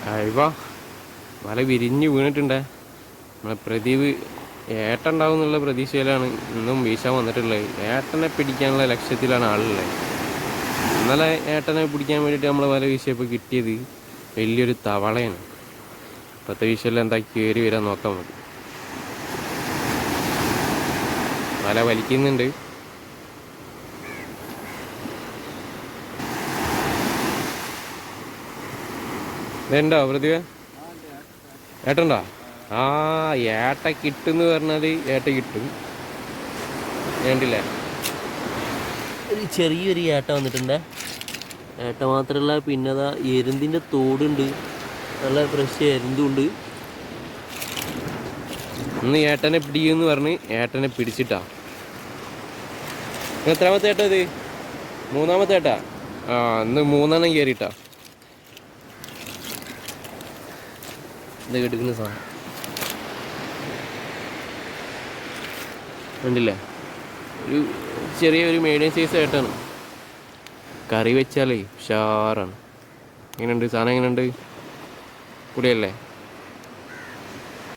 അയവ വല വിരിഞ്ഞ് വീണിട്ടുണ്ടേ. നമ്മളെ പ്രദീപ് ഏട്ടൻ ഉണ്ടാവും എന്നുള്ള പ്രതീക്ഷയിലാണ് ഇന്നും വീശാൻ വന്നിട്ടുള്ളത്. ഏട്ടനെ പിടിക്കാനുള്ള ലക്ഷ്യത്തിലാണ് ആളുള്ളത്. ഇന്നലെ ഏട്ടനെ പിടിക്കാൻ വേണ്ടിയിട്ട് നമ്മൾ വല വീശിയപ്പോൾ കിട്ടിയത് വലിയൊരു തവളയാണ്. ഇപ്പോഴത്തെ വീശെല്ലാം എന്താ കയറി വരാൻ നോക്കാൻ മതി. വല വലിക്കുന്നുണ്ട്. ഇതുണ്ടോ പ്രതിഭ? ഏട്ടണ്ടോ? ആ ഏട്ട കിട്ടുമെന്ന് പറഞ്ഞാൽ ഏട്ട കിട്ടും. വേണ്ടില്ലേ? ഒരു ചെറിയൊരു ഏട്ട വന്നിട്ടുണ്ട്. ഏട്ട മാത്രമല്ല, പിന്നെ അതാ എരുന്തിൻ്റെ തോടുണ്ട്. നല്ല ഫ്രഷ് എരുന്തുണ്ട്. ഇന്ന് ഏട്ടനെ പിടിക്കുമെന്ന് പറഞ്ഞ് ഏട്ടനെ പിടിച്ചിട്ടാ. എത്രാമത്തെ ഏട്ടാ ഇത്? മൂന്നാമത്തെ ഏട്ടാ. ആ ഇന്ന് 3 കയറിയിട്ടാ. ഇത് എടുക്കുന്ന സാധനം കണ്ടില്ലേ? ഒരു ചെറിയൊരു മീഡിയം സൈസ് ആയിട്ടാണ്. കറി വെച്ചാലേ ഉഷാറാണ്. എങ്ങനെയുണ്ട് സാധനം? എങ്ങനെയുണ്ട്? പൊടിയല്ലേ?